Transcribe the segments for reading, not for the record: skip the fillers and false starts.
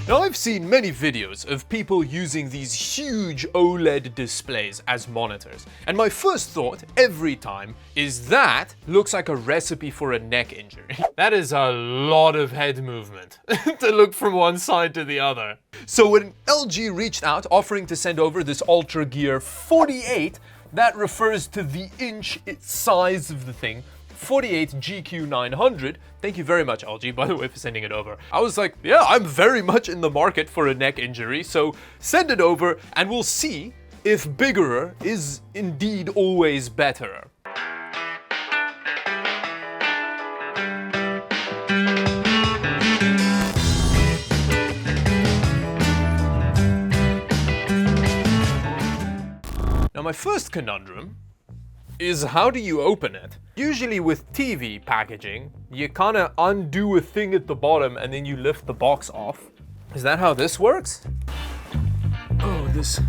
Now, I've seen many videos of people using these huge OLED displays as monitors, and my first thought every time is that looks like a recipe for a neck injury. That is a lot of head movement to look from one side to the other. So when LG reached out offering to send over this Ultra Gear 48, that refers to the inch size of the thing, 48 GQ900. Thank you very much, LG, by the way, for sending it over. I was like, yeah, I'm very much in the market for a neck injury, so send it over and we'll see if biggerer is indeed always betterer. Now, my first conundrum is how do you open it? Usually with TV packaging, you kind of undo a thing at the bottom and then you lift the box off. Is that how this works? Oh, this...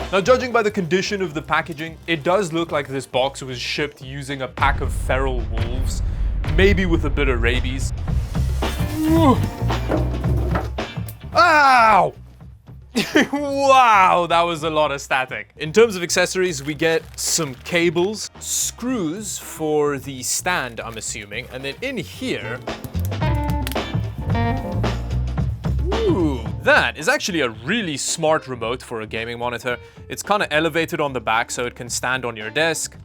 Now, judging by the condition of the packaging, it does look like this box was shipped using a pack of feral wolves, maybe with a bit of rabies. Ooh. Ow! Wow, that was a lot of static. In terms of accessories, we get some cables, screws for the stand, I'm assuming, and then in here... Ooh, that is actually a really smart remote for a gaming monitor. It's kind of elevated on the back so it can stand on your desk.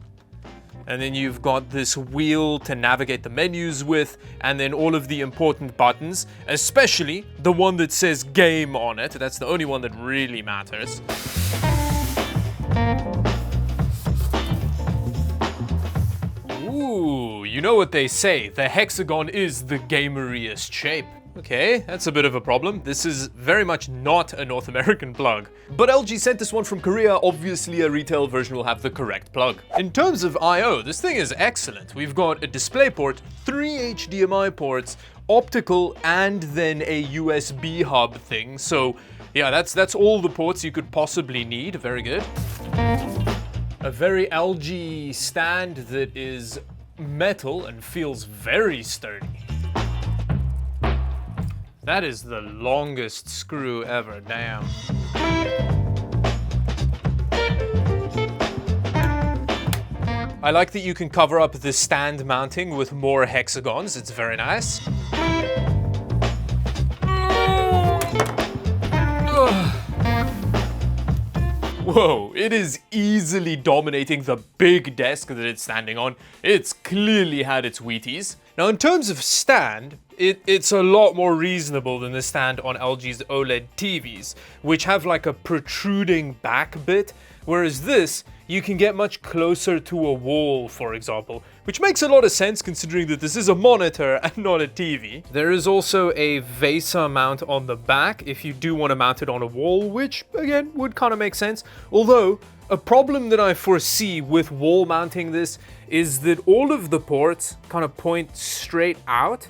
And then you've got this wheel to navigate the menus with, and then all of the important buttons, especially the one that says game on it. That's the only one that really matters. Ooh, you know what they say, the hexagon is the gameriest shape. Okay, that's a bit of a problem. This is very much not a North American plug. But LG sent this one from Korea. Obviously, a retail version will have the correct plug. In terms of I/O, this thing is excellent. We've got a display port, 3 HDMI ports, optical, and then a USB hub thing. So yeah, that's all the ports you could possibly need. Very good. A very LG stand that is metal and feels very sturdy. That is the longest screw ever, damn. I like that you can cover up the stand mounting with more hexagons, it's very nice. Whoa, it is easily dominating the big desk that it's standing on. It's clearly had its Wheaties. Now, in terms of stand, it's a lot more reasonable than the stand on LG's OLED TVs, which have like a protruding back bit, whereas this, you can get much closer to a wall, for example, which makes a lot of sense considering that this is a monitor and not a TV. There is also a VESA mount on the back if you do want to mount it on a wall, which again would kind of make sense. Although, a problem that I foresee with wall mounting this is that all of the ports kind of point straight out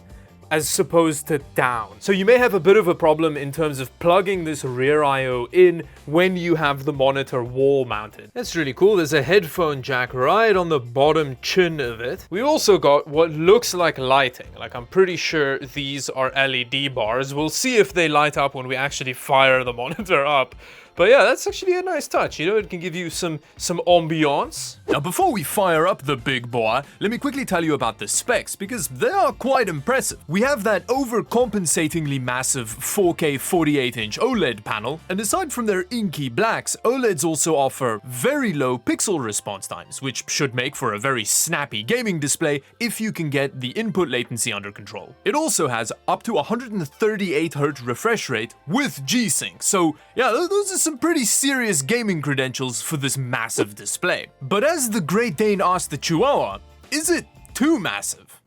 as opposed to down. So you may have a bit of a problem in terms of plugging this rear I/O in when you have the monitor wall mounted. That's really cool. There's a headphone jack right on the bottom chin of it. We also got what looks like lighting. Like, I'm pretty sure these are LED bars. We'll see if they light up when we actually fire the monitor up. But yeah, that's actually a nice touch, you know, it can give you some ambiance. Now, before we fire up the big boy, let me quickly tell you about the specs, because they are quite impressive. We have that overcompensatingly massive 4K 48-inch OLED panel, and aside from their inky blacks, OLEDs also offer very low pixel response times, which should make for a very snappy gaming display if you can get the input latency under control. It also has up to 138Hz refresh rate with G-Sync, so yeah, those are some pretty serious gaming credentials for this massive display. But as the Great Dane asked the Chihuahua, is it too massive?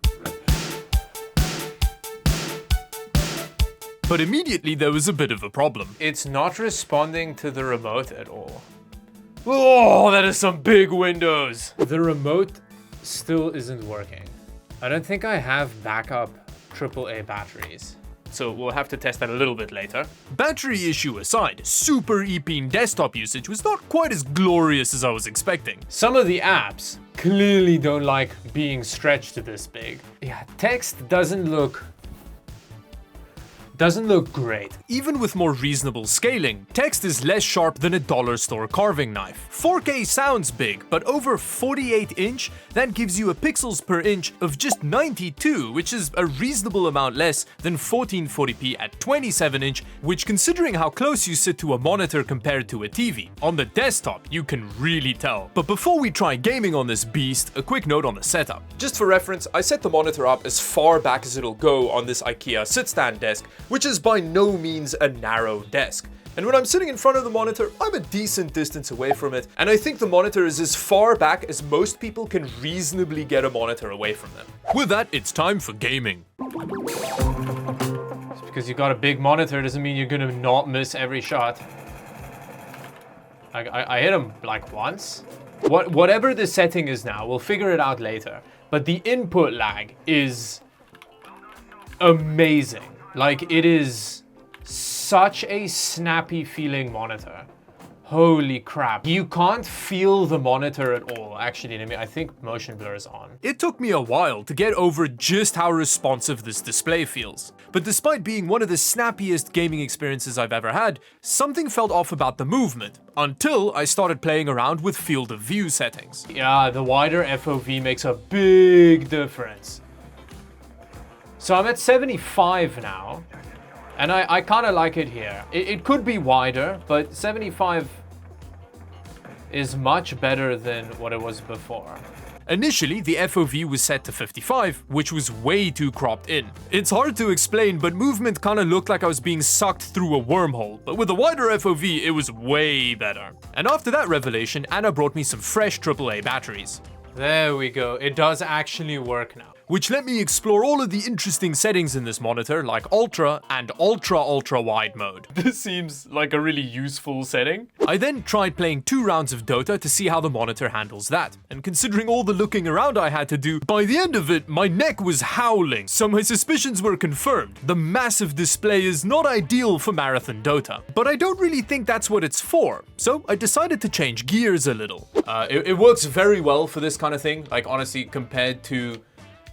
But immediately there was a bit of a problem. It's not responding to the remote at all. Oh, that is some big windows. The remote still isn't working. I don't think I have backup AAA batteries. So we'll have to test that a little bit later. Battery issue aside, Super Epeen desktop usage was not quite as glorious as I was expecting. Some of the apps clearly don't like being stretched this big. Yeah, text doesn't look Doesn't look great. Even with more reasonable scaling, text is less sharp than a dollar store carving knife. 4K sounds big, but over 48 inch, that gives you a pixels per inch of just 92, which is a reasonable amount less than 1440p at 27 inch, which considering how close you sit to a monitor compared to a TV. On the desktop, you can really tell. But before we try gaming on this beast, a quick note on the setup. Just for reference, I set the monitor up as far back as it'll go on this IKEA sit-stand desk, which is by no means a narrow desk. And when I'm sitting in front of the monitor, I'm a decent distance away from it, and I think the monitor is as far back as most people can reasonably get a monitor away from them. With that, it's time for gaming. Just because you got a big monitor doesn't mean you're gonna not miss every shot. I hit him like once. Whatever the setting is now, we'll figure it out later. But the input lag is amazing. Like, it is such a snappy feeling monitor. Holy crap. You can't feel the monitor at all. Actually, I think motion blur is on. It took me a while to get over just how responsive this display feels. But despite being one of the snappiest gaming experiences I've ever had, something felt off about the movement, until I started playing around with field of view settings. Yeah, the wider FOV makes a big difference. So I'm at 75 now, and I kind of like it here. It could be wider, but 75 is much better than what it was before. Initially, the FOV was set to 55, which was way too cropped in. It's hard to explain, but movement kind of looked like I was being sucked through a wormhole, but with a wider FOV, it was way better. And after that revelation, Anna brought me some fresh AAA batteries. There we go, it does actually work now. Which let me explore all of the interesting settings in this monitor, like ultra and ultra wide mode. This seems like a really useful setting. I then tried playing 2 rounds of Dota to see how the monitor handles that. And considering all the looking around I had to do, by the end of it, my neck was howling, so my suspicions were confirmed. The massive display is not ideal for marathon Dota, but I don't really think that's what it's for, so I decided to change gears a little. It works very well for this kind of thing, like honestly, compared to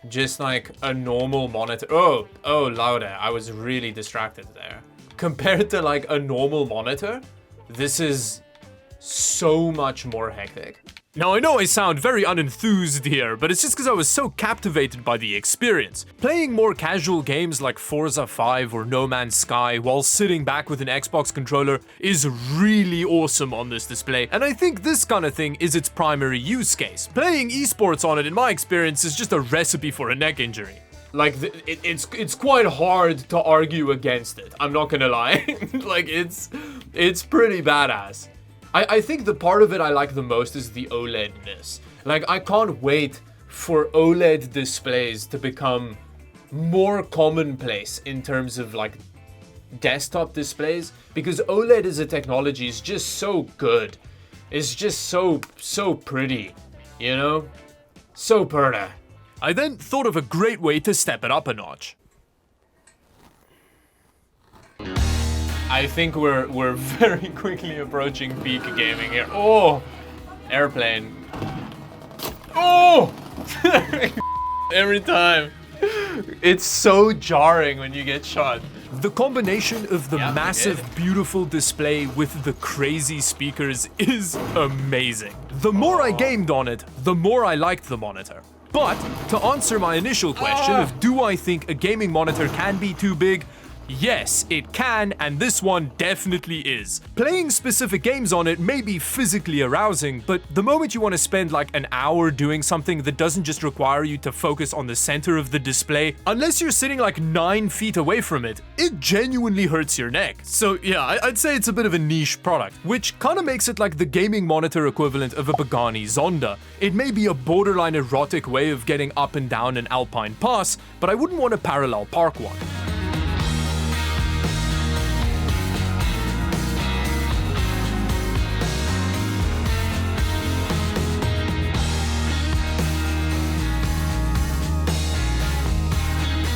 just like a normal monitor. Oh, louder. I was really distracted there. Compared to like a normal monitor, this is so much more hectic. Now I know I sound very unenthused here, but it's just because I was so captivated by the experience. Playing more casual games like Forza 5 or No Man's Sky while sitting back with an Xbox controller is really awesome on this display, and I think this kind of thing is its primary use case. Playing esports on it, in my experience, is just a recipe for a neck injury. Like, it's quite hard to argue against it, I'm not gonna lie. Like, it's pretty badass. I think the part of it I like the most is the OLED-ness. Like, I can't wait for OLED displays to become more commonplace in terms of, like, desktop displays, because OLED as a technology is just so good. It's just so pretty, you know? So pretty. I then thought of a great way to step it up a notch. I think we're very quickly approaching peak gaming here. Oh, airplane. Oh, every time. It's so jarring when you get shot. The combination of the massive, beautiful display with the crazy speakers is amazing. The more I gamed on it, the more I liked the monitor. But to answer my initial question of do I think a gaming monitor can be too big? Yes, it can, and this one definitely is. Playing specific games on it may be physically arousing, but the moment you want to spend like an hour doing something that doesn't just require you to focus on the center of the display, unless you're sitting like 9 feet away from it, it genuinely hurts your neck. So yeah, I'd say it's a bit of a niche product, which kind of makes it like the gaming monitor equivalent of a Pagani Zonda. It may be a borderline erotic way of getting up and down an alpine pass, but I wouldn't want to parallel park one.